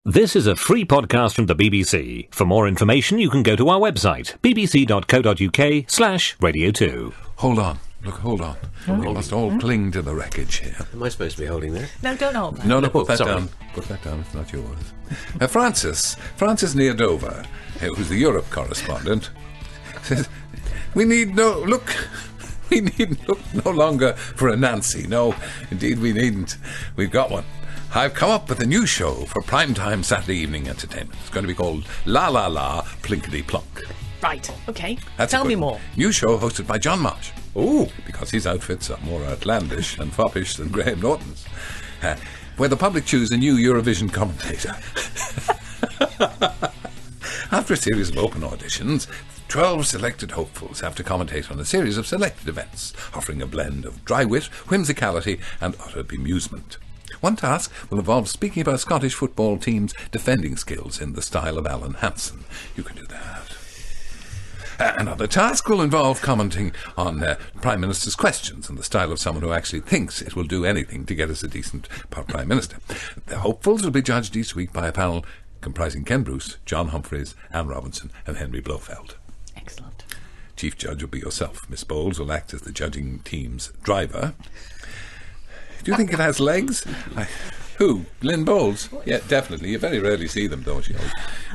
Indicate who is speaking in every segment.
Speaker 1: This is a free podcast from the BBC. For more information, you can go to our website, bbc.co.uk/radio2.
Speaker 2: Hold on. Look, hold on. We must all cling to the wreckage here.
Speaker 3: Am I supposed to be holding that?
Speaker 4: No, don't hold that.
Speaker 2: No, put that
Speaker 3: sorry.
Speaker 2: down. Put that down, it's not yours. Francis near Dover, who's the Europe correspondent, says, we need look no longer for a Nancy. No, indeed we needn't. We've got one. I've come up with a new show for primetime Saturday evening entertainment. It's going to be called La La La Plinkety Plonk.
Speaker 4: Right, okay.
Speaker 2: That's
Speaker 4: Tell me more.
Speaker 2: New show hosted by John Marsh.
Speaker 3: Ooh.
Speaker 2: Because his outfits are more outlandish and foppish than Graham Norton's. Where the public choose a new Eurovision commentator. After a series of open auditions, 12 selected hopefuls have to commentate on a series of selected events, offering a blend of dry wit, whimsicality and utter bemusement. One task will involve speaking about Scottish football teams' defending skills in the style of Alan Hansen. You can do that. Another task will involve commenting on Prime Minister's questions in the style of someone who actually thinks it will do anything to get us a decent Prime Minister. The hopefuls will be judged each week by a panel comprising Ken Bruce, John Humphreys, Anne Robinson and Henry Blofeld.
Speaker 4: Excellent.
Speaker 2: Chief Judge will be yourself. Miss Bowles will act as the judging team's driver. Do you think it has legs? Who? Lynn Bowles? Yeah, definitely. You very rarely see them, don't you?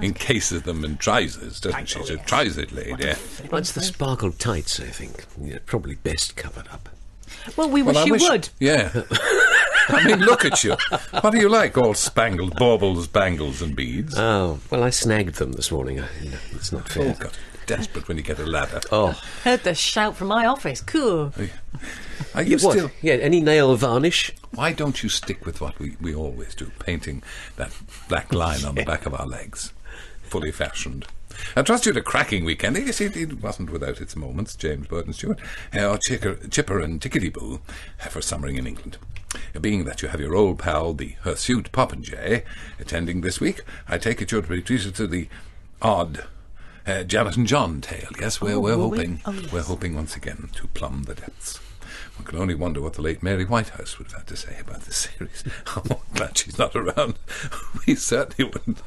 Speaker 2: Encases them in trousers, doesn't she? She's a trousered lady, yeah.
Speaker 3: Well, it's the sparkled tights, I think. Yeah, probably best covered up.
Speaker 4: Well, we wish you would.
Speaker 2: Yeah. I mean, look at you. What do you like, all spangled baubles, bangles and beads?
Speaker 3: Oh, well, I snagged them this morning. It's not fair.
Speaker 2: Oh, God. Desperate when you get a ladder.
Speaker 3: Oh.
Speaker 4: Heard the shout from my office. Cool.
Speaker 2: Are you
Speaker 3: What?
Speaker 2: still...
Speaker 3: Yeah, any nail varnish?
Speaker 2: Why don't you stick with what we always do, painting that black line on the back of our legs, fully fashioned? I trust you had a cracking weekend. You see, it wasn't without its moments, James Burton Stewart, or Chipper and Tickety-Boo for summering in England. Being that you have your old pal, the hirsute Popinjay, attending this week, I take it you're to be treated to the odd Janet and John tale. Yes, we're hoping.
Speaker 4: Yes.
Speaker 2: We're hoping once again to plumb the depths. One can only wonder what the late Mary Whitehouse would have had to say about this series. I'm glad she's not around. We wouldn't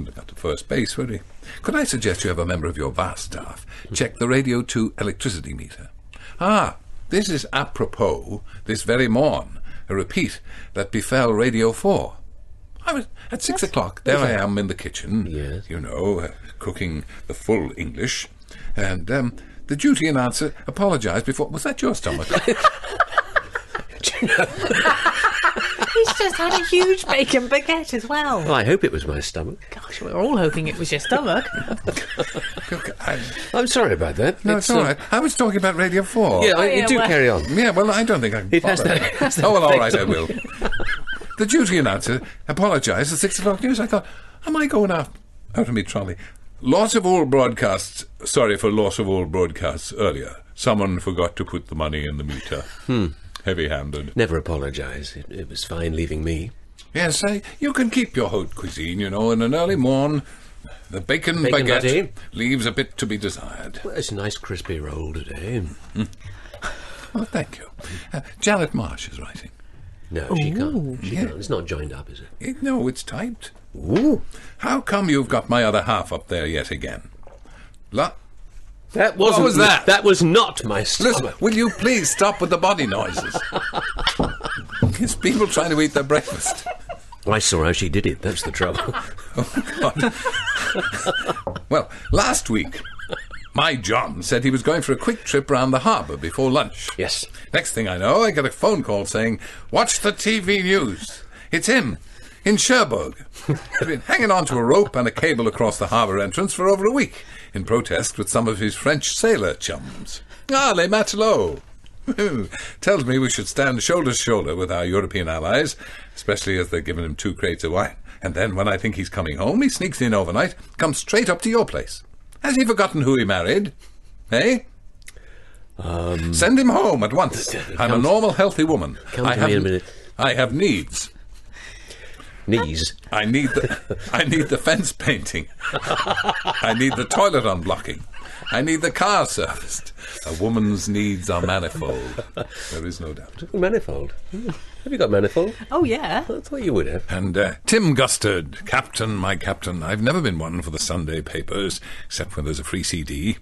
Speaker 2: have got to first base, would we? Could I suggest you have a member of your vast staff check the Radio 2 electricity meter? This is apropos this very morn, a repeat that befell Radio 4. I was at 6 o'clock. There I am in the kitchen,
Speaker 3: Yes.
Speaker 2: cooking the full English, and the duty announcer apologised before. Was that your stomach?
Speaker 4: He's just had a huge bacon baguette as well.
Speaker 3: Well, I hope it was my stomach.
Speaker 4: Gosh, we're all hoping it was your stomach.
Speaker 3: I'm sorry about that.
Speaker 2: No, it's all right. I was talking about Radio 4.
Speaker 3: Yeah, you do
Speaker 4: well-
Speaker 3: carry on.
Speaker 2: Yeah, well, I don't think I can
Speaker 3: It has
Speaker 2: follow
Speaker 3: that- has that
Speaker 2: Oh, well, all right,
Speaker 3: effect
Speaker 2: I
Speaker 3: on
Speaker 2: will. The duty announcer apologised at 6 o'clock news. I thought, am I going out of me trolley? Loss of all broadcasts. Sorry for loss of all broadcasts earlier. Someone forgot to put the money in the meter. Heavy-handed.
Speaker 3: Never apologise. It was fine leaving me.
Speaker 2: Yes, you can keep your haute cuisine, in an early morn. The bacon baguette
Speaker 3: baguette.
Speaker 2: leaves a bit to be desired.
Speaker 3: Well, it's a nice crispy roll today.
Speaker 2: Well, thank you. Janet Marsh is writing.
Speaker 3: No, she can't. She
Speaker 2: Yeah.
Speaker 3: can't. It's not joined up, is it?
Speaker 2: No, it's typed.
Speaker 3: Ooh.
Speaker 2: How come you've got my other half up there yet again?
Speaker 3: That wasn't.
Speaker 2: What was that?
Speaker 3: That was not my stomach.
Speaker 2: Listen, will you please stop with the body noises? It's people trying to eat their breakfast.
Speaker 3: I saw how she did it. That's the trouble.
Speaker 2: Well, last week, my John said he was going for a quick trip round the harbour before lunch.
Speaker 3: Yes.
Speaker 2: Next thing I know, I get a phone call saying, watch the TV news. It's him, in Cherbourg. He's been hanging on to a rope and a cable across the harbour entrance for over a week, in protest with some of his French sailor chums. Les matelots. Tells me we should stand shoulder to shoulder with our European allies, especially as they're giving him 2 crates of wine. And then when I think he's coming home, he sneaks in overnight, comes straight up to your place. Has he forgotten who he married? Eh? Send him home at once. I'm a normal, healthy woman.
Speaker 3: Come to me in a minute.
Speaker 2: I have needs.
Speaker 3: Knees.
Speaker 2: I need the fence painting. I need the toilet unblocking. I need the car serviced. A woman's needs are manifold. There is no doubt.
Speaker 3: Manifold? Have you got manifold?
Speaker 4: Oh, yeah.
Speaker 3: I thought you would have.
Speaker 2: And Tim Gustard, Captain, my captain. I've never been one for the Sunday papers, except when there's a free CD.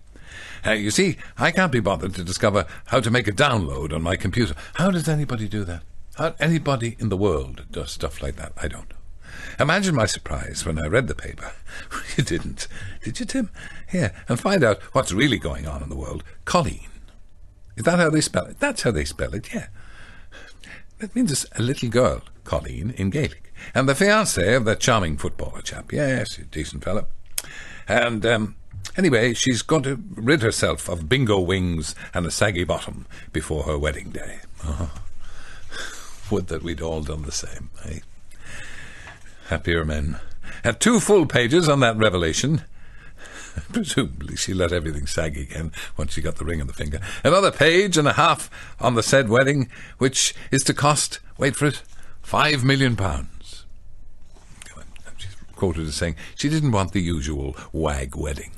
Speaker 2: You see, I can't be bothered to discover how to make a download on my computer. How does anybody do that? How anybody in the world does stuff like that? I don't know. Imagine my surprise when I read the paper. You didn't, did you, Tim? Here, and find out what's really going on in the world. Colleen. Is that how they spell it? That's how they spell it, yeah. That means it's a little girl, Colleen, in Gaelic. And the fiancé of that charming footballer chap. Yes, a decent fella. And, anyway, she's going to rid herself of bingo wings and a saggy bottom before her wedding day. Oh. Would that we'd all done the same, eh? Happier men. Had 2 full pages on that revelation. Presumably she let everything sag again once she got the ring on the finger. Another page and a half on the said wedding, which is to cost, wait for it, £5 million. She's quoted as saying she didn't want the usual wag wedding.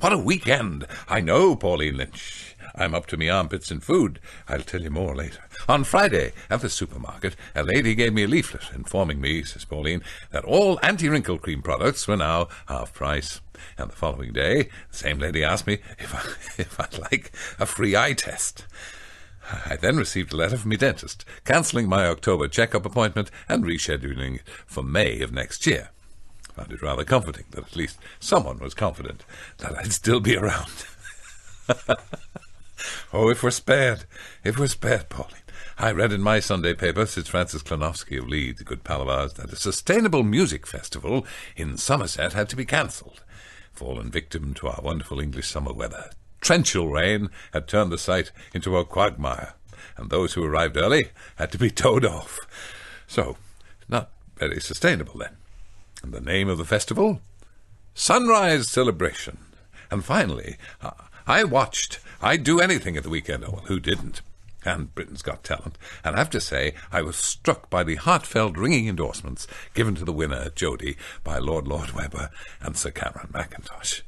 Speaker 2: What a weekend! I know, Pauline Lynch. I'm up to me armpits in food. I'll tell you more later. On Friday, at the supermarket, a lady gave me a leaflet informing me, says Pauline, that all anti-wrinkle cream products were now half price. And the following day, the same lady asked me if I'd like a free eye test. I then received a letter from my dentist, cancelling my October checkup appointment and rescheduling it for May of next year. I found it rather comforting that at least someone was confident that I'd still be around. Oh, if we're spared, Pauline. I read in my Sunday paper, since Francis Klonowski of Leeds, a good pal of ours, that a sustainable music festival in Somerset had to be cancelled, fallen victim to our wonderful English summer weather. Torrential rain had turned the site into a quagmire, and those who arrived early had to be towed off. So, not very sustainable then. And the name of the festival? Sunrise Celebration. And finally, I watched I'd Do Anything at the weekend. Oh, well, who didn't? And Britain's Got Talent. And I have to say, I was struck by the heartfelt, ringing endorsements given to the winner, Jodie, by Lord Webber and Sir Cameron Mackintosh.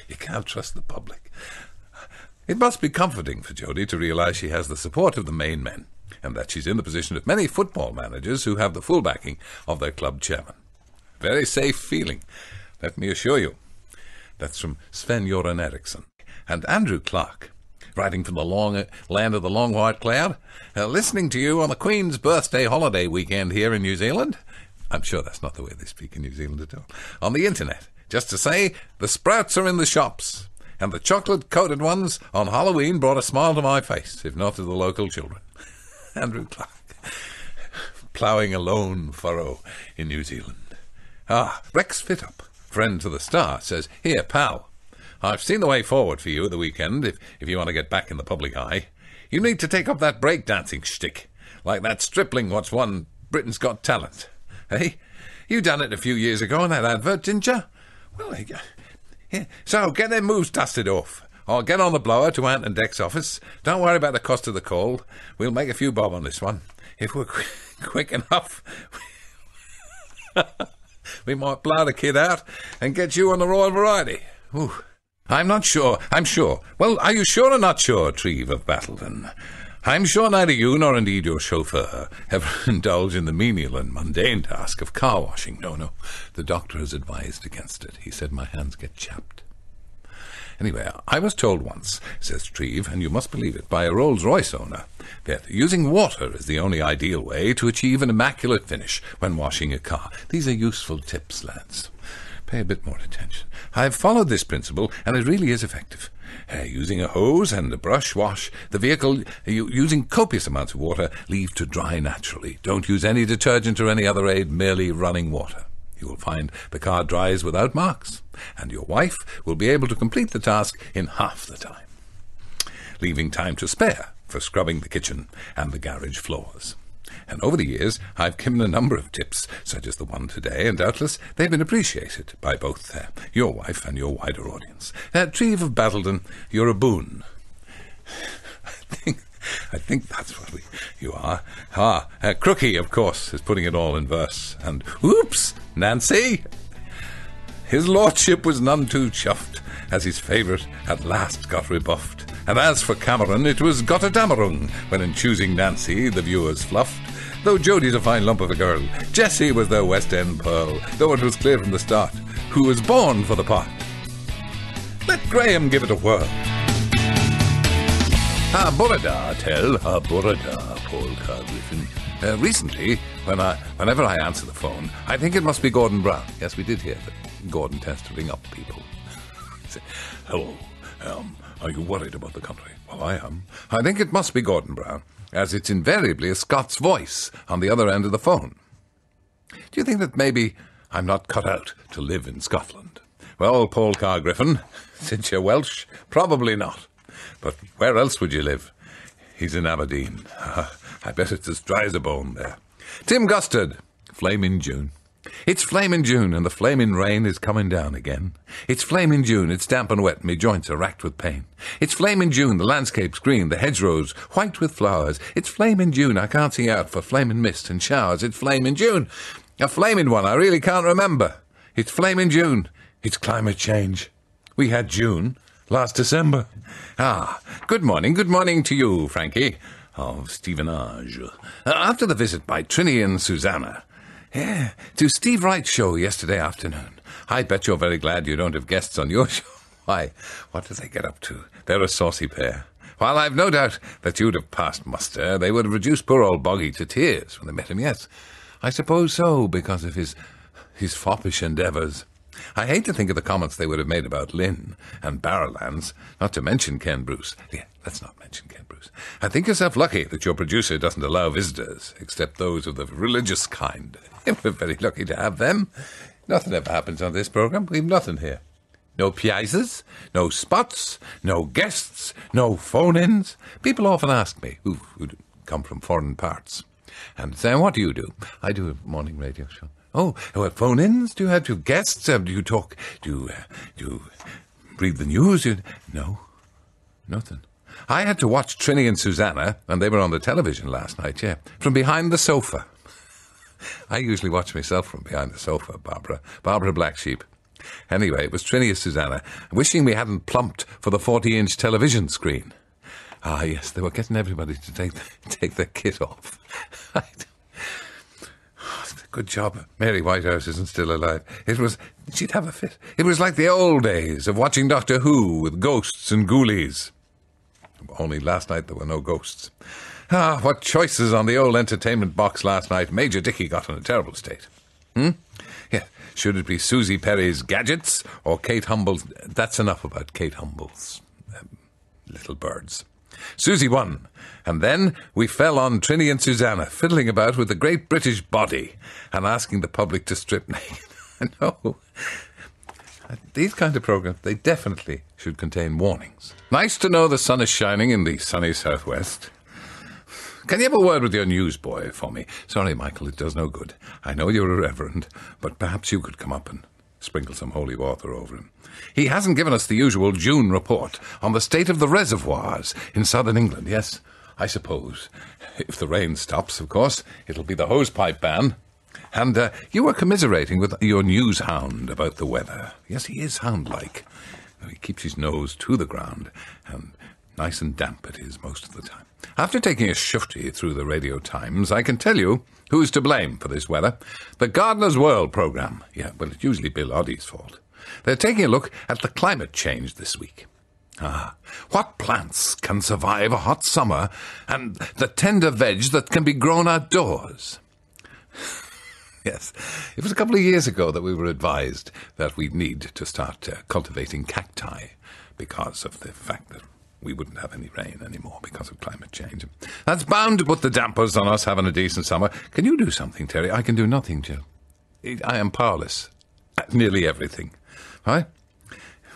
Speaker 2: You can't trust the public. It must be comforting for Jodie to realise she has the support of the main men, and that she's in the position of many football managers who have the full backing of their club chairman. Very safe feeling, let me assure you. That's from Sven-Göran Eriksson. And Andrew Clark, writing from the long land of the long white cloud, listening to you on the Queen's birthday holiday weekend here in New Zealand. I'm sure that's not the way they speak in New Zealand at all. On the internet, just to say, the sprouts are in the shops, and the chocolate-coated ones on Halloween brought a smile to my face, if not to the local children. Andrew Clark, ploughing a lone furrow in New Zealand. Rex Fitup, friend to the Star, says, "Here, pal, I've seen the way forward for you at the weekend, if you want to get back in the public eye. You need to take up that breakdancing shtick, like that stripling what's won Britain's Got Talent. Hey? You done it a few years ago in that advert, didn't you? Well, yeah. So get them moves dusted off. Or get on the blower to Ant and Deck's office. Don't worry about the cost of the call. We'll make a few bob on this one. If we're quick enough, we might blow the kid out and get you on the Royal Variety. Ooh. I'm not sure. I'm sure. Well, are you sure or not sure, Treve of Battledon? I'm sure neither you nor indeed your chauffeur ever indulge in the menial and mundane task of car washing. No. The doctor has advised against it. He said my hands get chapped. Anyway, I was told once, says Treve, and you must believe it, by a Rolls-Royce owner, that using water is the only ideal way to achieve an immaculate finish when washing a car. These are useful tips, lads. Pay a bit more attention. I've followed this principle, and it really is effective. Using a hose and a brush wash the vehicle, using copious amounts of water, leave to dry naturally. Don't use any detergent or any other aid, merely running water. You will find the car dries without marks, and your wife will be able to complete the task in half the time, leaving time to spare for scrubbing the kitchen and the garage floors. And over the years, I've given a number of tips, such as the one today, and doubtless they've been appreciated by both your wife and your wider audience. Treve of Battledon, you're a boon. I think that's what you are. Crookie, of course, is putting it all in verse. And, oops, Nancy! His lordship was none too chuffed, as his favourite at last got rebuffed. And as for Cameron, it was Gotterdammerung, when in choosing Nancy the viewers fluffed. Though Jodie's a fine lump of a girl, Jessie was their West End pearl, though it was clear from the start who was born for the part. Let Graham give it a whirl. Burada tell, Burada, Polka Griffin. Recently, whenever I answer the phone, I think it must be Gordon Brown. Yes, we did hear that Gordon tends to ring up people. Say, hello, are you worried about the country? Well, I am. I think it must be Gordon Brown, as it's invariably a Scots voice on the other end of the phone. Do you think that maybe I'm not cut out to live in Scotland? Well, Polka Griffin, since you're Welsh, probably not. But where else would you live? He's in Aberdeen. I bet it's as dry as a bone there. Tim Gustard, flaming June. It's flaming June, and the flaming rain is coming down again. It's flaming June, it's damp and wet, me joints are racked with pain. It's flaming June, the landscape's green, the hedgerows white with flowers. It's flaming June, I can't see out for flaming mist and showers. It's flaming June, a flaming one I really can't remember. It's flaming June, it's climate change. We had June last December. Good morning to you, Frankie, of Stevenage. After the visit by Trinny and Susanna, to Steve Wright's show yesterday afternoon, I bet you're very glad you don't have guests on your show. Why, what do they get up to? They're a saucy pair. While I've no doubt that you'd have passed muster, they would have reduced poor old Boggy to tears when they met him, yes. I suppose so, because of his foppish endeavours. I hate to think of the comments they would have made about Lynn and Barrowlands, not to mention Ken Bruce. Yeah, let's not mention Ken Bruce. I think yourself lucky that your producer doesn't allow visitors, except those of the religious kind. We're very lucky to have them. Nothing ever happens on this programme. We've nothing here. No prizes, no spots, no guests, no phone-ins. People often ask me, who come from foreign parts, and say, what do you do? I do a morning radio show. Oh, phone-ins? Do you have guests? Do you talk? Do you read the news? No, nothing. I had to watch Trinny and Susanna, and they were on the television last night, from behind the sofa. I usually watch myself from behind the sofa, Barbara Black Sheep. Anyway, it was Trinny and Susanna, wishing we hadn't plumped for the 40-inch television screen. Yes, they were getting everybody to take their kit off. Good job Mary Whitehouse isn't still alive. She'd have a fit. It was like the old days of watching Doctor Who with ghosts and ghoulies. Only last night there were no ghosts. What choices on the old entertainment box last night. Major Dicky got in a terrible state. Yeah, should it be Susie Perry's Gadgets or Kate Humble's... That's enough about Kate Humble's Little Birds. Susie won, and then we fell on Trinny and Susanna, fiddling about with the great British body and asking the public to strip naked. I know. These kind of programs, they definitely should contain warnings. Nice to know the sun is shining in the sunny southwest. Can you have a word with your newsboy for me? Sorry, Michael, it does no good. I know you're a reverend, but perhaps you could come up and sprinkle some holy water over him. He hasn't given us the usual June report on the state of the reservoirs in southern England. Yes, I suppose. If the rain stops, of course, it'll be the hosepipe ban. And you were commiserating with your news hound about the weather. Yes, he is hound-like. He keeps his nose to the ground, and nice and damp it is most of the time. After taking a shifty through the Radio Times, I can tell you who's to blame for this weather. The Gardener's World programme. Yeah, well, it's usually Bill Oddie's fault. They're taking a look at the climate change this week. What plants can survive a hot summer and the tender veg that can be grown outdoors? Yes, it was a couple of years ago that we were advised that we'd need to start cultivating cacti because of the fact that we wouldn't have any rain anymore because of climate change. That's bound to put the dampers on us having a decent summer. Can you do something, Terry? I can do nothing, Jill. I am powerless at nearly everything. Right?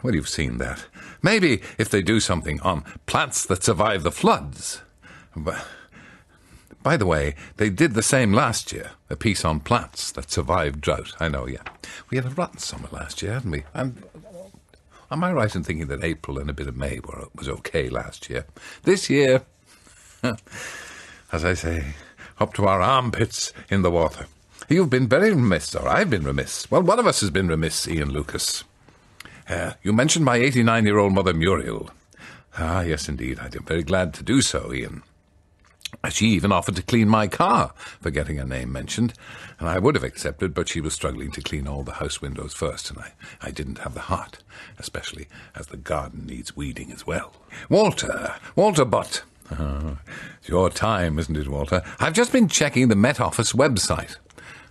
Speaker 2: Well, you've seen that. Maybe if they do something on plants that survive the floods. By the way, they did the same last year, a piece on plants that survived drought. I know, yeah. We had a rotten summer last year, hadn't we? Am I right in thinking that April and a bit of May was okay last year? This year, as I say, up to our armpits in the water. You've been very remiss, or I've been remiss. Well, one of us has been remiss, Ian Lucas. You mentioned my 89-year-old mother, Muriel. Ah, yes, indeed. I'm very glad to do so, Ian. She even offered to clean my car for getting her name mentioned, and I would have accepted, but she was struggling to clean all the house windows first, and I didn't have the heart, especially as the garden needs weeding as well. Walter Butt. It's your time, isn't it, Walter? I've just been checking the Met Office website.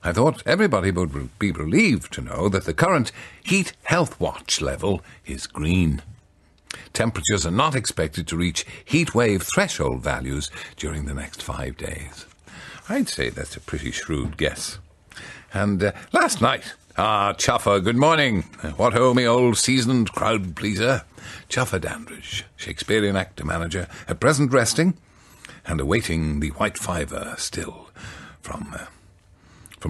Speaker 2: I thought everybody would be relieved to know that the current heat health watch level is green. Temperatures are not expected to reach heat wave threshold values during the next 5 days. I'd say that's a pretty shrewd guess. And last night, Chuffer, good morning. What ho, me old seasoned crowd pleaser. Chuffer Dandridge, Shakespearean actor manager, at present resting and awaiting the white fiver still from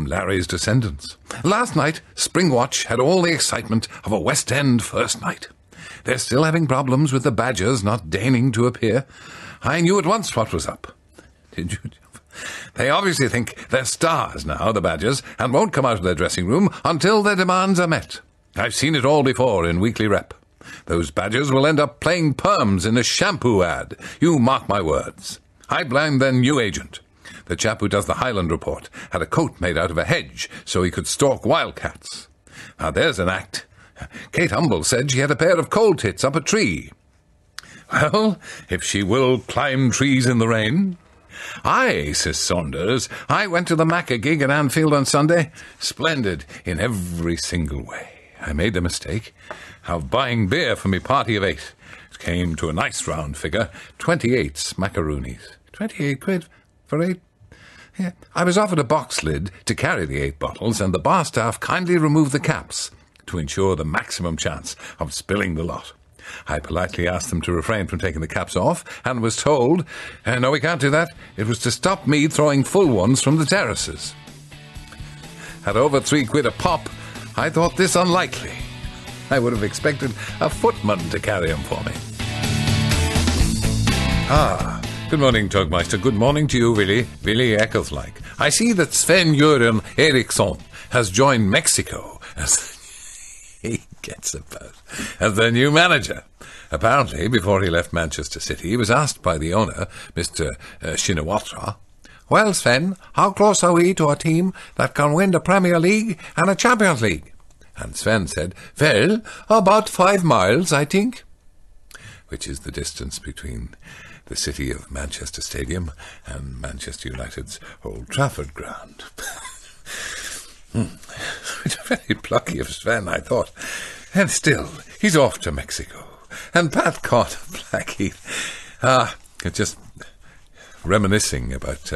Speaker 2: Larry's descendants. Last night, Springwatch had all the excitement of a West End first night. They're still having problems with the Badgers not deigning to appear. I knew at once what was up. Did you? They obviously think they're stars now, the Badgers, and won't come out of their dressing room until their demands are met. I've seen it all before in Weekly Rep. Those Badgers will end up playing perms in a shampoo ad. You mark my words. I blame their new agent. The chap who does the Highland Report had a coat made out of a hedge so he could stalk wildcats. Now there's an act. Kate Humble said she had a pair of coal tits up a tree. Well, if she will climb trees in the rain. Aye, says Saunders, I went to the Macca gig at Anfield on Sunday. Splendid in every single way. I made the mistake of buying beer for me party of 8. It came to a nice round figure, 28 macaroonies. 28 quid for 8? Yeah. I was offered a box lid to carry the 8 bottles, and the bar staff kindly removed the caps to ensure the maximum chance of spilling the lot. I politely asked them to refrain from taking the caps off, and was told, no, we can't do that. It was to stop me throwing full ones from the terraces. At over 3 quid a pop, I thought this unlikely. I would have expected a footman to carry them for me. Good morning, Tugmeister. Good morning to you, Willie Eccles-like. I see that Sven-Göran Eriksson has joined Mexico as he gets about as their new manager. Apparently, before he left Manchester City, he was asked by the owner, Mr. Shinawatra, well, Sven, how close are we to a team that can win the Premier League and a Champions League? And Sven said, well, about 5 miles, I think. Which is the distance between the city of Manchester Stadium and Manchester United's Old Trafford ground. Very plucky of Sven, I thought. And still, he's off to Mexico. And Pat caught Blackheath. Just reminiscing about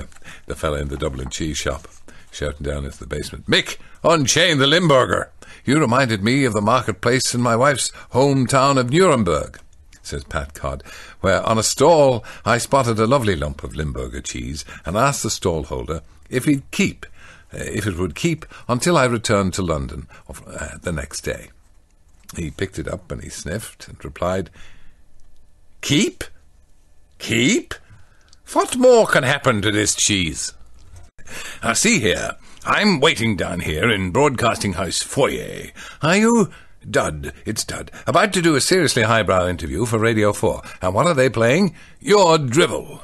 Speaker 2: the fella in the Dublin cheese shop, shouting down into the basement, Mick, unchain the Limburger. You reminded me of the marketplace in my wife's hometown of Nuremberg, says Pat Codd, where on a stall I spotted a lovely lump of Limburger cheese and asked the stallholder if it would keep until I returned to London the next day. He picked it up and he sniffed and replied, Keep? Keep? What more can happen to this cheese? Now see here, I'm waiting down here in Broadcasting House foyer. Are you? Dud, it's Dud, about to do a seriously highbrow interview for Radio 4. And what are they playing? Your drivel.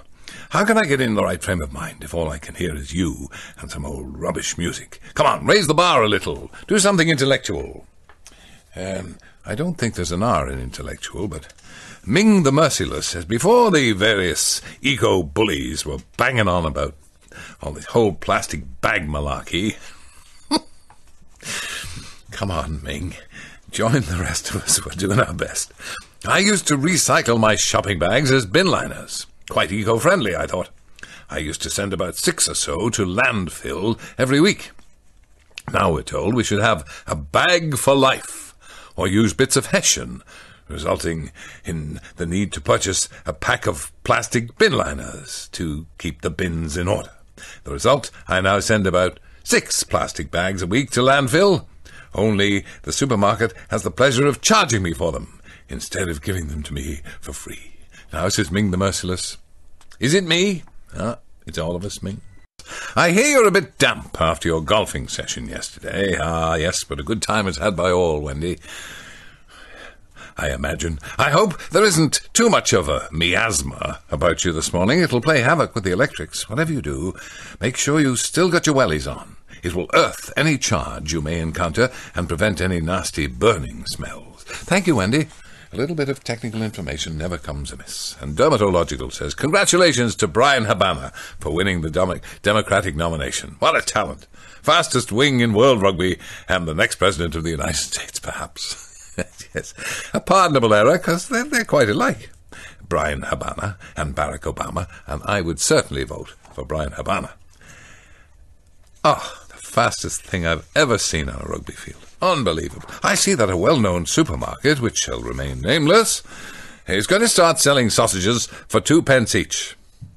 Speaker 2: How can I get in the right frame of mind if all I can hear is you and some old rubbish music? Come on, raise the bar a little. Do something intellectual. I don't think there's an R in intellectual, but Ming the Merciless says before the various eco-bullies were banging on about all this whole plastic bag malarkey. Come on, Ming. Join the rest of us. We're doing our best. I used to recycle my shopping bags as bin liners. Quite eco-friendly, I thought. I used to send about 6 or so to landfill every week. Now we're told we should have a bag for life, or use bits of hessian, resulting in the need to purchase a pack of plastic bin liners to keep the bins in order. The result, I now send about 6 plastic bags a week to landfill, only the supermarket has the pleasure of charging me for them, instead of giving them to me for free. Now, says Ming the Merciless, is it me? It's all of us, Ming. I hear you're a bit damp after your golfing session yesterday. Ah, yes, but a good time is had by all, Wendy. I imagine. I hope there isn't too much of a miasma about you this morning. It'll play havoc with the electrics. Whatever you do, make sure you still got your wellies on. It will earth any charge you may encounter and prevent any nasty burning smells. Thank you, Wendy. A little bit of technical information never comes amiss. And Dermatological says, congratulations to Brian Habana for winning the Democratic nomination. What a talent. Fastest wing in world rugby and the next president of the United States, perhaps. Yes, a pardonable error, because they're quite alike. Brian Habana and Barack Obama, and I would certainly vote for Brian Habana. Oh, the fastest thing I've ever seen on a rugby field. Unbelievable. I see that a well-known supermarket, which shall remain nameless, is going to start selling sausages for 2 pence each.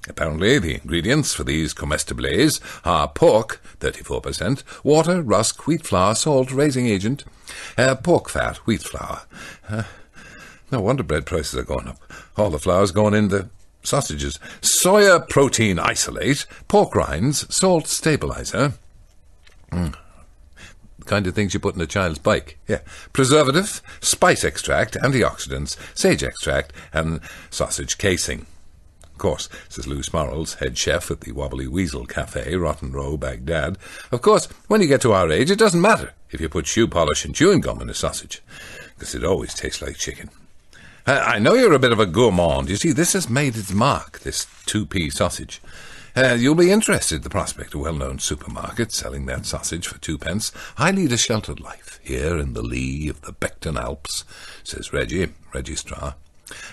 Speaker 2: Apparently, the ingredients for these comestibles are pork, 34%, water, rusk, wheat flour, salt, raising agent, pork fat, wheat flour. No wonder bread prices are going up. All the flour's going in the sausages. Soya protein isolate, pork rinds, salt stabilizer. The kind of things you put in a child's bike. Yeah. Preservative, spice extract, antioxidants, sage extract, and sausage casing. Of course, says Lou Smorrels, head chef at the Wobbly Weasel Cafe, Rotten Row, Baghdad. Of course, when you get to our age, it doesn't matter if you put shoe polish and chewing gum in a sausage, because it always tastes like chicken. I know you're a bit of a gourmand. You see, this has made its mark, this 2p sausage. You'll be interested in the prospect of well-known supermarkets selling that sausage for 2 pence. I lead a sheltered life here in the lee of the Becton Alps, says Reggie Straw.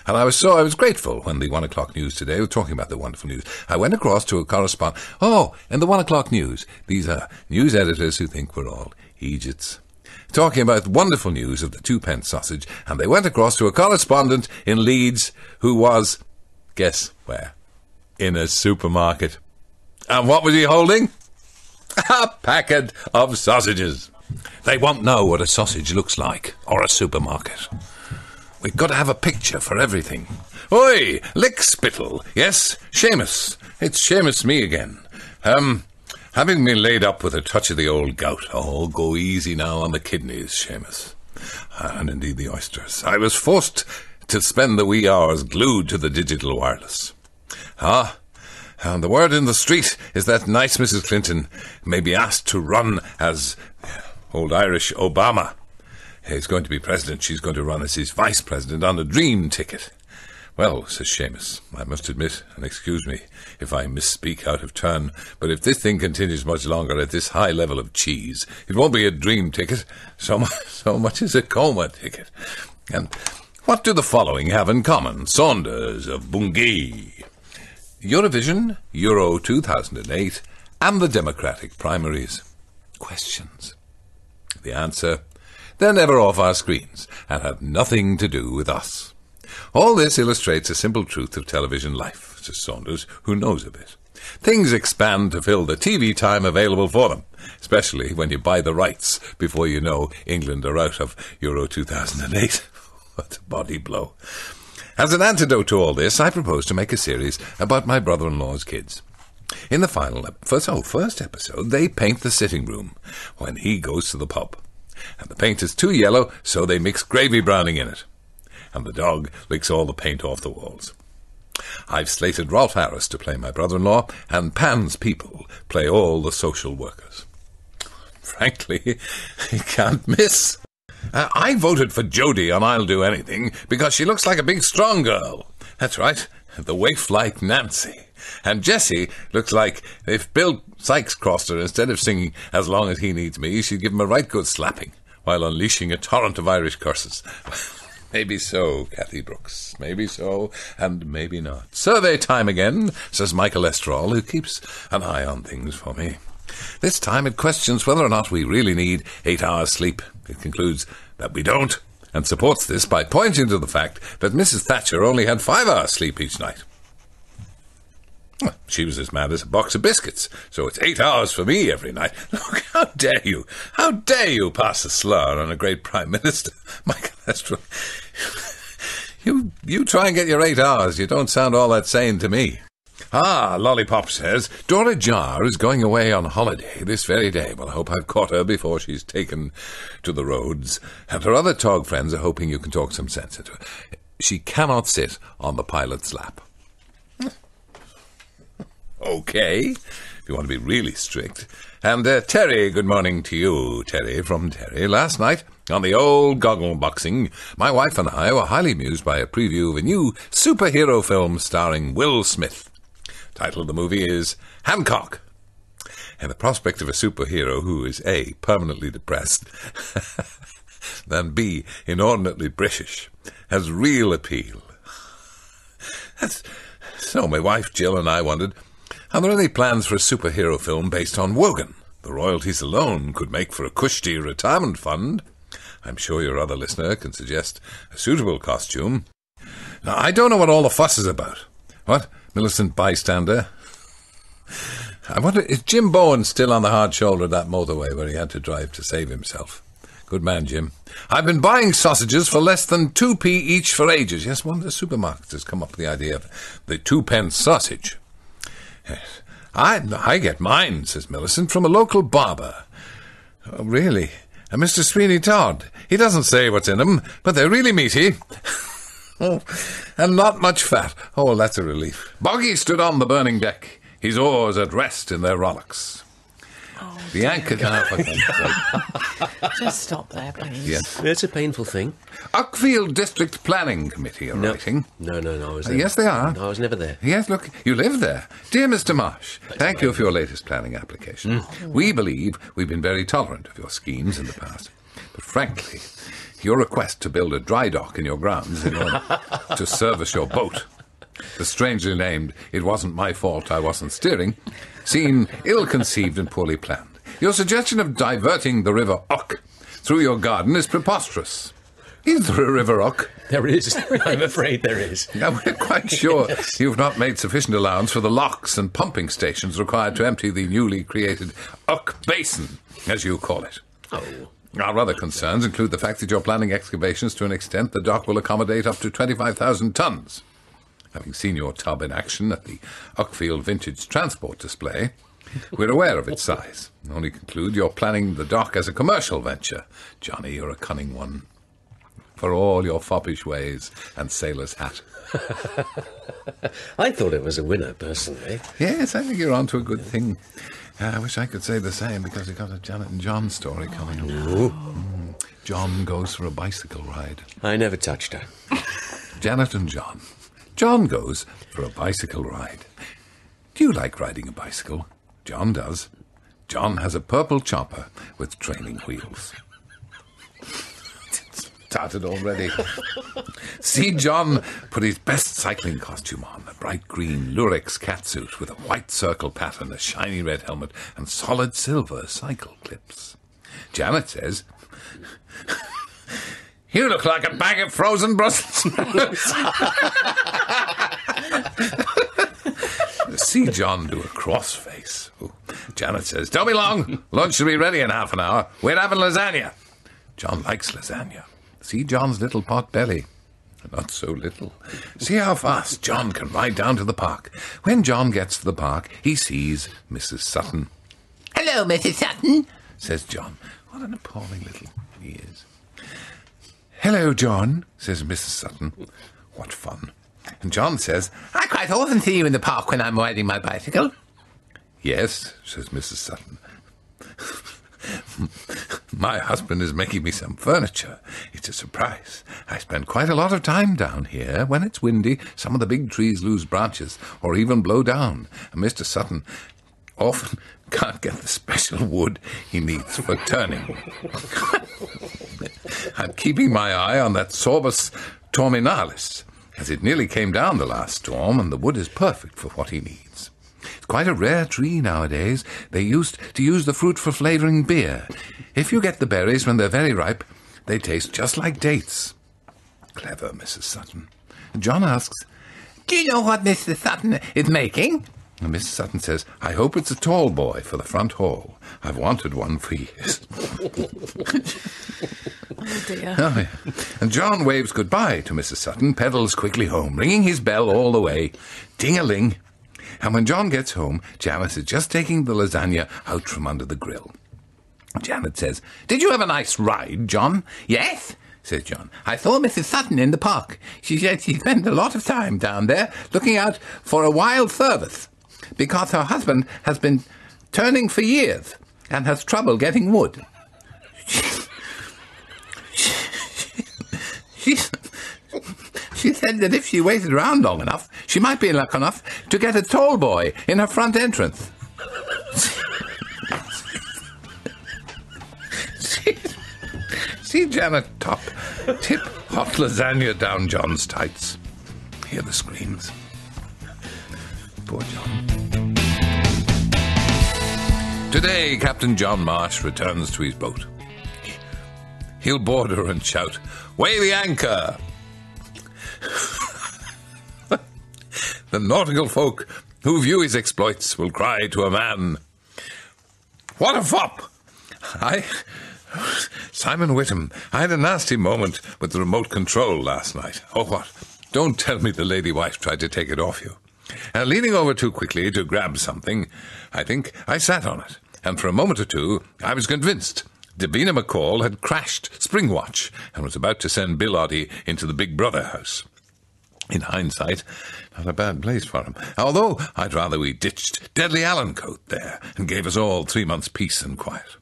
Speaker 2: And I was grateful when the 1 o'clock news today was talking about the wonderful news. I went across to a correspondent. Oh, and the 1 o'clock news. These are news editors who think we're all Egypts. Talking about the wonderful news of the 2 pence sausage, and they went across to a correspondent in Leeds who was, guess where? In a supermarket. And what was he holding? A packet of sausages. They won't know what a sausage looks like, or a supermarket. We've got to have a picture for everything. Oi, lick spittle. Yes, Seamus. It's Seamus me again. Having been laid up with a touch of the old gout. Oh, go easy now on the kidneys, Seamus. And indeed the oysters. I was forced to spend the wee hours glued to the digital wireless. And the word in the street is that nice Mrs. Clinton may be asked to run as old Irish Obama. He's going to be president. She's going to run as his vice president on the dream ticket. Well, says Seamus, I must admit, and excuse me if I misspeak out of turn, but if this thing continues much longer at this high level of cheese, it won't be a dream ticket so much as a coma ticket. And what do the following have in common? Saunders of Bungay, Eurovision, Euro 2008, and the Democratic primaries. Questions. The answer: they're never off our screens and have nothing to do with us. All this illustrates a simple truth of television life, says Saunders, who knows a bit. Things expand to fill the TV time available for them, especially when you buy the rights before you know England are out of Euro 2008. What a body blow. As an antidote to all this, I propose to make a series about my brother-in-law's kids. In the first episode, they paint the sitting room when he goes to the pub. And the paint is too yellow, so they mix gravy browning in it. And the dog licks all the paint off the walls. I've slated Rolf Harris to play my brother-in-law, and Pan's people play all the social workers. Frankly, he can't miss. I voted for Jodie on I'll Do Anything because she looks like a big strong girl. That's right, the waif like Nancy. And Jessie looks like if Bill Sykes crossed her, instead of singing As Long As He Needs Me, she'd give him a right good slapping while unleashing a torrent of Irish curses. Maybe so, Kathy Brooks. Maybe so, and maybe not. Survey time again, says Michael Estrall, who keeps an eye on things for me. This time it questions whether or not we really need 8 hours sleep. It concludes that we don't, and supports this by pointing to the fact that Mrs. Thatcher only had 5 hours sleep each night. Well, she was as mad as a box of biscuits, so it's 8 hours for me every night. Look, how dare you? How dare you pass a slur on a great Prime Minister? Michael Estrall, you try and get your 8 hours. You don't sound all that sane to me. Lollipop says, Dora Jar is going away on holiday this very day. Well, I hope I've caught her before she's taken to the roads. And her other Tog friends are hoping you can talk some sense into her. She cannot sit on the pilot's lap. Okay, if you want to be really strict. And Terry, good morning to you, Terry, from Terry. Last night, on the old goggle boxing, my wife and I were highly amused by a preview of a new superhero film starring Will Smith. Title of the movie is Hancock. And the prospect of a superhero who is A, permanently depressed, and B, inordinately British, has real appeal. So my wife Jill and I wondered, are there any plans for a superhero film based on Wogan? The royalties alone could make for a cushy retirement fund. I'm sure your other listener can suggest a suitable costume. Now, I don't know what all the fuss is about. What? Millicent bystander? I wonder, is Jim Bowen still on the hard shoulder of that motorway where he had to drive to save himself? Good man, Jim. I've been buying sausages for less than 2p each for ages. Yes, one of the supermarkets has come up with the idea of the 2-pence sausage. Yes. I get mine, says Millicent, from a local barber. Oh, really? And Mr. Sweeney Todd. He doesn't say what's in them, but they're really meaty. Oh, and not much fat. Oh, that's a relief. Boggy stood on the burning deck, his oars at rest in their rowlocks.
Speaker 4: Oh,
Speaker 2: The anchor...
Speaker 4: just stop there, please.
Speaker 2: Yes.
Speaker 3: It's a painful thing.
Speaker 2: Uckfield District Planning Committee are writing.
Speaker 3: No, I was there.
Speaker 2: Yes, they are.
Speaker 3: No, I was never there.
Speaker 2: Yes, look, you live there. Dear Mr. Marsh, thank you for your latest planning application. We believe we've been very tolerant of your schemes in the past. But frankly, your request to build a dry dock in your grounds in order to service your boat, the strangely named It Wasn't My Fault I Wasn't Steering, seem ill-conceived and poorly planned. Your suggestion of diverting the River Uck through your garden is preposterous. Is there a River Uck?
Speaker 3: There is. I'm afraid there is.
Speaker 2: Now, we're quite sure you've not made sufficient allowance for the locks and pumping stations required to empty the newly created Uck Basin, as you call it.
Speaker 3: Oh.
Speaker 2: Our other concerns include the fact that you're planning excavations to an extent the dock will accommodate up to 25,000 tonnes. Having seen your tub in action at the Uckfield Vintage Transport display, we're aware of its size. Only conclude you're planning the dock as a commercial venture. Johnny, you're a cunning one. For all your foppish ways and sailor's hat.
Speaker 3: I thought it was a winner, personally.
Speaker 2: Yes, I think you're on to a good thing. I wish I could say the same, because we've got a Janet and John story coming up. John goes for a bicycle ride.
Speaker 3: I never touched her.
Speaker 2: Janet and John. John goes for a bicycle ride. Do you like riding a bicycle? John does. John has a purple chopper with training wheels. Started already. See John put his best cycling costume on, a bright green lurex catsuit with a white circle pattern, a shiny red helmet, and solid silver cycle clips. Janet says, "You look like a bag of frozen Brussels sprouts." See John do a cross face. Ooh. Janet says, "Don't be long. Lunch will be ready in half an hour. We're having lasagna." John likes lasagna. See John's little pot belly. Not so little. See how fast John can ride down to the park. When John gets to the park, he sees Mrs. Sutton. "Hello, Mrs. Sutton," says John. What an appalling little he is. "Hello, John," says Mrs. Sutton. What fun. And John says, "I quite often see you in the park when I'm riding my bicycle." "Yes," says Mrs. Sutton. "My husband is making me some furniture. It's a surprise. I spend quite a lot of time down here. When it's windy, some of the big trees lose branches or even blow down. And Mr. Sutton often can't get the special wood he needs for turning. I'm keeping my eye on that Sorbus torminalis, as it nearly came down the last storm, and the wood is perfect for what he needs. It's quite a rare tree nowadays. They used to use the fruit for flavouring beer. If you get the berries when they're very ripe, they taste just like dates." Clever, Mrs. Sutton. And John asks, "Do you know what Mr. Sutton is making?" And Mrs. Sutton says, "I hope it's a tall boy for the front hall. I've wanted one for years."
Speaker 4: Oh, dear.
Speaker 2: Oh, yeah. And John waves goodbye to Mrs. Sutton, pedals quickly home, ringing his bell all the way. Ding-a-ling. And when John gets home, Janet is just taking the lasagna out from under the grill. Janet says, "Did you have a nice ride, John?" "Yes," says John. "I saw Mrs. Sutton in the park. She said she spent a lot of time down there looking out for a wild service because her husband has been turning for years and has trouble getting wood. She said that if she waited around long enough, she might be lucky enough to get a tall boy in her front entrance." See Janet tip hot lasagna down John's tights. Hear the screams. Poor John. Today, Captain John Marsh returns to his boat. He'll board her and shout, "Weigh the anchor!" The nautical folk who view his exploits will cry to a man, "What a fop!" Simon Whittam, I had a nasty moment with the remote control last night. Oh, what? Don't tell me the lady wife tried to take it off you. Leaning over too quickly to grab something, I think I sat on it, and for a moment or two I was convinced Davina McCall had crashed Springwatch and was about to send Bill Oddie into the Big Brother house. In hindsight, not a bad place for him, although I'd rather we ditched Deadly Allen Coat there and gave us all 3 months' peace and quiet.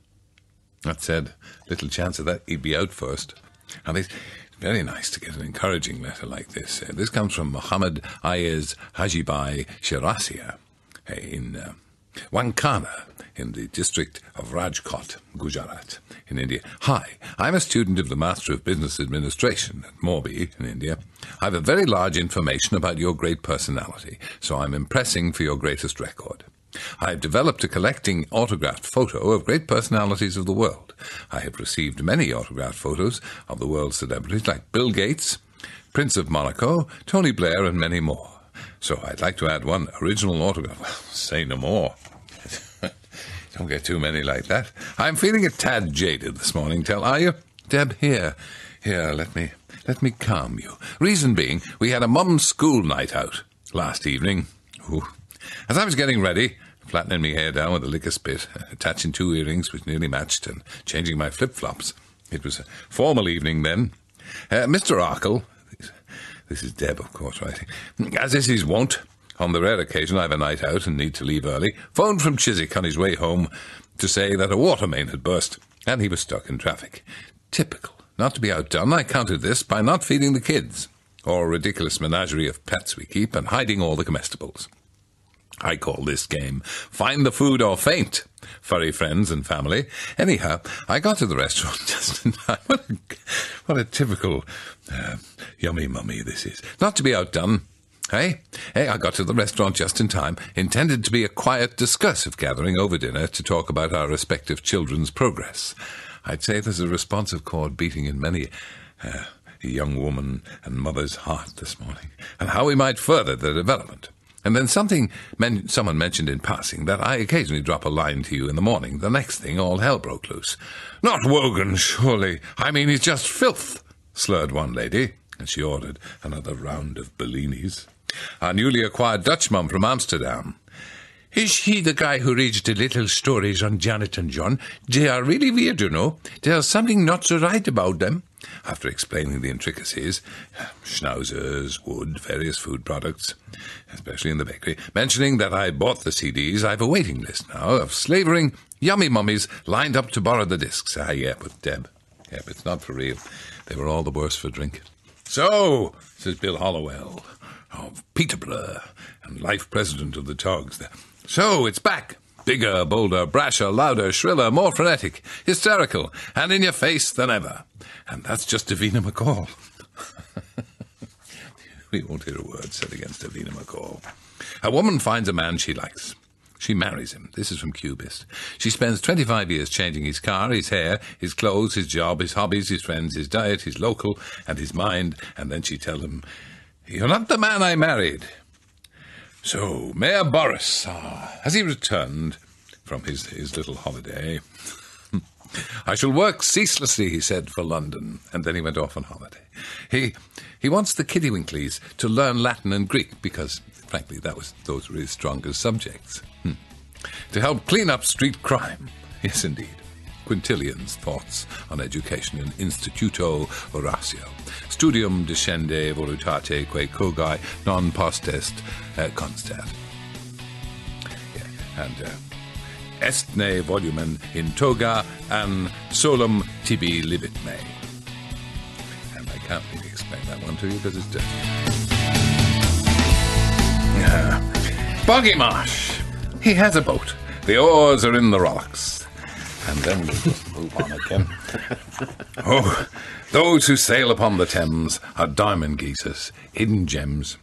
Speaker 2: That said, little chance of that he'd be out first. And it's very nice to get an encouraging letter like this. This comes from Mohammed Ayez Hajibai Shirasia in Wankana, in the district of Rajkot, Gujarat, in India. "Hi, I'm a student of the Master of Business Administration at Morbi, in India. I have a very large information about your great personality, so I'm impressing for your greatest record. I have developed a collecting autographed photo of great personalities of the world. I have received many autographed photos of the world's celebrities like Bill Gates, Prince of Monaco, Tony Blair, and many more. So I'd like to add one original autograph." Well, say no more. Don't get too many like that. "I'm feeling a tad jaded this morning, are you? Deb, here, let me calm you. Reason being, we had a mum's school night out last evening. Ooh. As I was getting ready, flattening my hair down with a liquor spit, attaching 2 earrings which nearly matched, and changing my flip-flops. It was a formal evening then. Mr. Arkle," this is Deb, of course, writing, "as is his wont, on the rare occasion I have a night out and need to leave early, phoned from Chiswick on his way home to say that a water main had burst, and he was stuck in traffic. Typical. Not to be outdone, I countered this by not feeding the kids, or a ridiculous menagerie of pets we keep, and hiding all the comestibles. I call this game Find the Food or Faint, furry friends and family. Anyhow, I got to the restaurant just in time. What a typical yummy mummy this is. Not to be outdone. Hey, I got to the restaurant just in time, intended to be a quiet, discursive gathering over dinner to talk about our respective children's progress. I'd say there's a responsive chord beating in many a young woman and mother's heart this morning, and how we might further their development. And then someone mentioned in passing that I occasionally drop a line to you in the morning. The next thing, all hell broke loose. Not Wogan, surely. I mean, he's just filth, slurred one lady, and she ordered another round of Bellinis. Our newly acquired Dutch mum from Amsterdam. Is he the guy who reads the little stories on Janet and John? They are really weird, you know. There's something not so right about them. After explaining the intricacies, schnauzers, wood, various food products, especially in the bakery, mentioning that I bought the CDs, I have a waiting list now of slavering yummy mummies lined up to borrow the discs. Yeah, but Deb. Yeah, but it's not for real. They were all the worse for drink. So, says Bill Hollowell of Peterborough and life president of the Togs there. So, it's back. Bigger, bolder, brasher, louder, shriller, more frenetic, hysterical, and in your face than ever. And that's just Davina McCall. We won't hear a word said against Davina McCall. A woman finds a man she likes. She marries him. This is from Cubist. She spends 25 years changing his car, his hair, his clothes, his job, his hobbies, his friends, his diet, his local, and his mind, and then she tells him, "You're not the man I married." So, Mayor Boris, has he returned from his little holiday? "I shall work ceaselessly," he said, "for London." And then he went off on holiday. He wants the Kiddywinkleys to learn Latin and Greek because Frankly, those were his strongest subjects. To help clean up street crime. Yes, indeed. Quintilian's thoughts on education in Instituto Horatio. Studium descende voluntate quae cogae non postest constat. Yeah, and estne volumen in toga an solum tibi libit me. And I can't really explain that one to you because it's dirty. Boggy Marsh. He has a boat. The oars are in the rocks. And then we just move on again. Oh, those who sail upon the Thames are diamond geezers, hidden gems,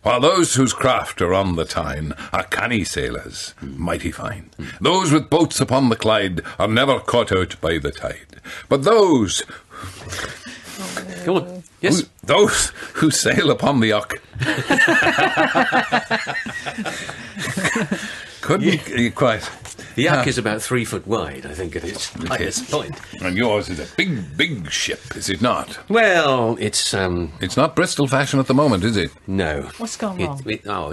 Speaker 2: while those whose craft are on the Tyne are canny sailors, mighty fine. Those with boats upon the Clyde are never caught out by the tide. But those...
Speaker 3: Go on. Yes.
Speaker 2: Those who sail upon the Uck couldn't quite...
Speaker 3: The Uck is about 3 foot wide, I think, at its highest point.
Speaker 2: And yours is a big, big ship, is it not?
Speaker 3: Well, it's...
Speaker 2: It's not Bristol fashion at the moment, is it?
Speaker 3: No.
Speaker 4: What's gone wrong?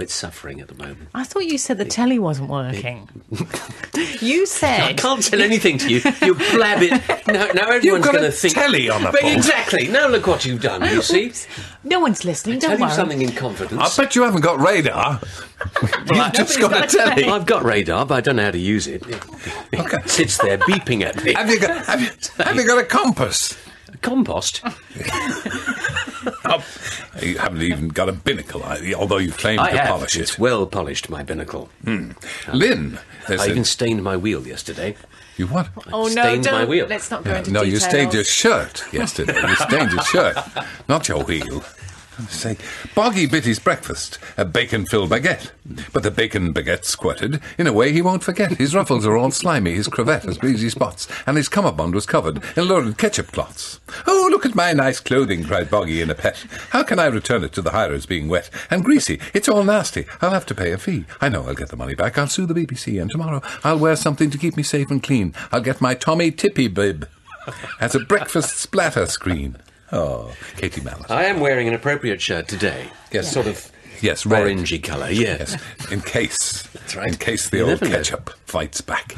Speaker 3: It's suffering at the moment.
Speaker 4: I thought you said the telly wasn't working. You said...
Speaker 3: I can't tell anything to you. You blab it. Now everyone's going to think...
Speaker 2: telly on a
Speaker 3: But
Speaker 2: boat.
Speaker 3: Exactly. Now look what you've done, you see?
Speaker 4: No one's listening,
Speaker 3: Tell
Speaker 4: don't
Speaker 3: you
Speaker 4: worry.
Speaker 3: something in confidence.
Speaker 2: I bet you haven't got radar. You've just got a telly.
Speaker 3: I've got radar, but I don't know how to use it. It sits there beeping at me.
Speaker 2: Have you got a compass?
Speaker 3: A compost?
Speaker 2: You haven't even got a binnacle, although you claim
Speaker 3: I
Speaker 2: to
Speaker 3: have.
Speaker 2: polish it.
Speaker 3: It's well polished, my binnacle.
Speaker 2: Lynn,
Speaker 3: I even stained my wheel yesterday.
Speaker 2: you what?
Speaker 4: Oh, no,
Speaker 3: stained my
Speaker 4: don't.
Speaker 3: wheel.
Speaker 4: Let's not go into
Speaker 2: No,
Speaker 4: details.
Speaker 2: you stained your shirt yesterday. You stained your shirt, not your wheel. Say, Boggy bit his breakfast, a bacon-filled baguette. But the bacon baguette squirted in a way he won't forget. His ruffles are all slimy, his cravat has greasy spots, and his cummerbund was covered in lurid ketchup clots. Oh, look at my nice clothing, cried Boggy in a pet. How can I return it to the hirers being wet and greasy? It's all nasty. I'll have to pay a fee. I know I'll get the money back. I'll sue the BBC, and tomorrow I'll wear something to keep me safe and clean. I'll get my Tommy Tippy bib as a breakfast splatter screen. Oh, Katie Mallet.
Speaker 3: I am wearing an appropriate shirt today.
Speaker 2: Yes.
Speaker 3: Sort of
Speaker 2: Yes, red.
Speaker 3: orangey colour, yes.
Speaker 2: In case.
Speaker 3: That's right.
Speaker 2: In case the
Speaker 3: You
Speaker 2: old
Speaker 3: never know.
Speaker 2: ketchup fights back.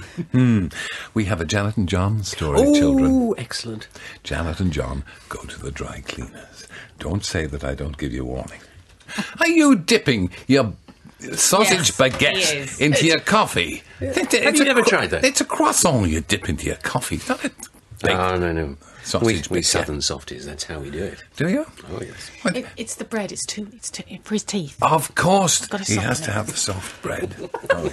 Speaker 2: We have a Janet and John story,
Speaker 3: Oh,
Speaker 2: children.
Speaker 3: excellent.
Speaker 2: Janet and John go to the dry cleaners. Don't say that I don't give you warning. Are you dipping your sausage
Speaker 4: Yes,
Speaker 2: baguette
Speaker 4: he is.
Speaker 2: into your coffee?
Speaker 3: Have you never tried that?
Speaker 2: It's a croissant you dip into your coffee. It's not a
Speaker 3: No.
Speaker 2: sausage
Speaker 3: We
Speaker 2: baguette.
Speaker 3: southern softies, that's how we do it.
Speaker 2: Do you?
Speaker 3: Oh, yes.
Speaker 4: It's the bread. It's too for his teeth.
Speaker 2: Of course,
Speaker 4: Gotta
Speaker 2: he has
Speaker 4: soften
Speaker 2: to
Speaker 4: it.
Speaker 2: have the soft bread. Oh.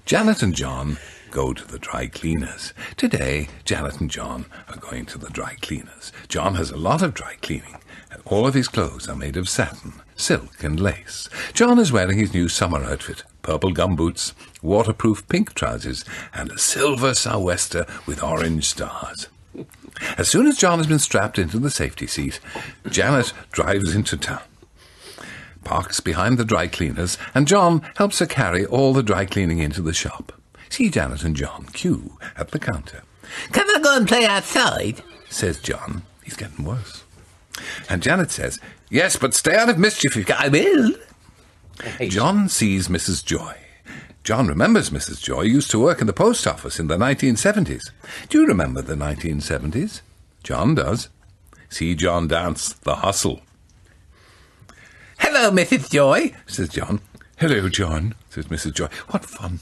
Speaker 2: Janet and John go to the dry cleaners. Today, Janet and John are going to the dry cleaners. John has a lot of dry cleaning, and all of his clothes are made of satin, silk and lace. John is wearing his new summer outfit, purple gumboots, waterproof pink trousers, and a silver sou'wester with orange stars. As soon as John has been strapped into the safety seat, Janet drives into town, parks behind the dry cleaners, and John helps her carry all the dry cleaning into the shop. See Janet and John queue at the counter. "Can I go and play outside?" says John. He's getting worse. And Janet says, "Yes, but stay out of mischief if you can." "I will." John sees Mrs. Joy. John remembers Mrs. Joy used to work in the post office in the 1970s. Do you remember the 1970s? John does. See John dance the hustle. "Hello, Mrs. Joy," says John. "Hello, John," says Mrs. Joy. "What fun."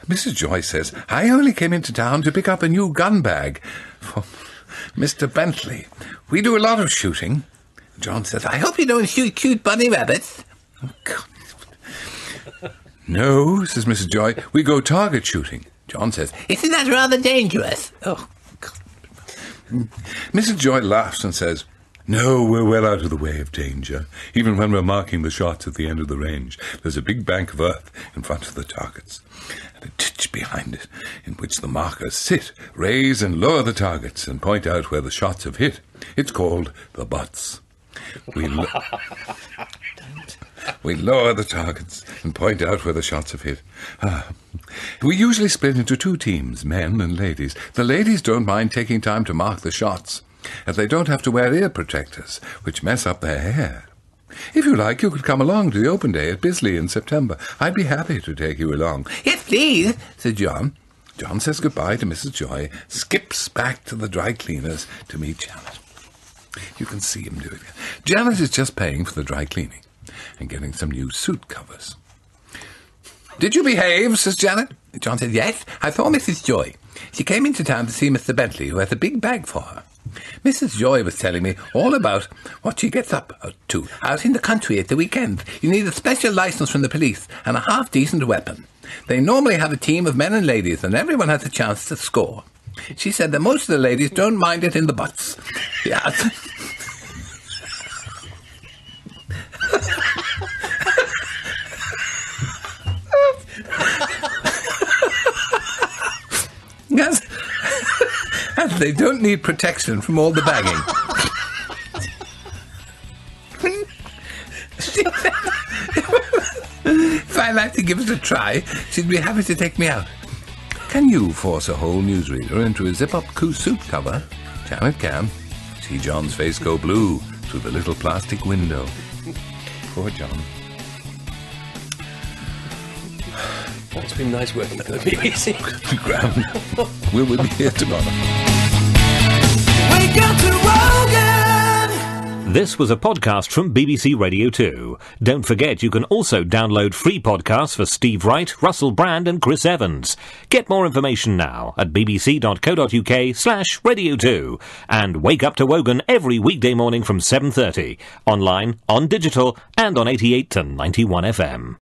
Speaker 2: Mrs. Joy says, "I only came into town to pick up a new gun bag for Mr. Bentley. We do a lot of shooting." John says, "I hope you don't shoot cute bunny rabbits." Oh, God. "No," says Mrs. Joy, "we go target shooting." John says, "Isn't that rather dangerous?" Oh, God. Mrs. Joy laughs and says, "No, we're well out of the way of danger. Even when we're marking the shots at the end of the range, there's a big bank of earth in front of the targets, and a ditch behind it, in which the markers sit, raise and lower the targets, and point out where the shots have hit. It's called the butts. We lower the targets and point out where the shots have hit. We usually split into 2 teams, men and ladies. The ladies don't mind taking time to mark the shots, as they don't have to wear ear protectors, which mess up their hair. If you like, you could come along to the open day at Bisley in September. I'd be happy to take you along. Yes, please, said John. John says goodbye to Mrs. Joy, skips back to the dry cleaners to meet Janet. You can see him doing it. Janet is just paying for the dry cleaning and getting some new suit covers. Did you behave, says Janet. John said, yes, I saw Mrs. Joy. She came into town to see Mr. Bentley, who has a big bag for her. Mrs. Joy was telling me all about what she gets up to out in the country at the weekend. You need a special license from the police and a half-decent weapon. They normally have a team of men and ladies, and everyone has a chance to score. She said that most of the ladies don't mind it in the butts. Yes. Yes. And they don't need protection from all the bagging. If I'd like to give it a try, she'd be happy to take me out. Can you force a whole newsreader into a zip-up suit cover? Janet can. See John's face go blue through the little plastic window. Poor John.
Speaker 3: Well, it's been nice working for the BBC.
Speaker 2: Grand. We'll be here tomorrow.
Speaker 5: Wake up to Wogan!
Speaker 1: This was a podcast from BBC Radio 2. Don't forget you can also download free podcasts for Steve Wright, Russell Brand and Chris Evans. Get more information now at bbc.co.uk/Radio 2 and wake up to Wogan every weekday morning from 7:30, online, on digital and on 88 to 91 FM.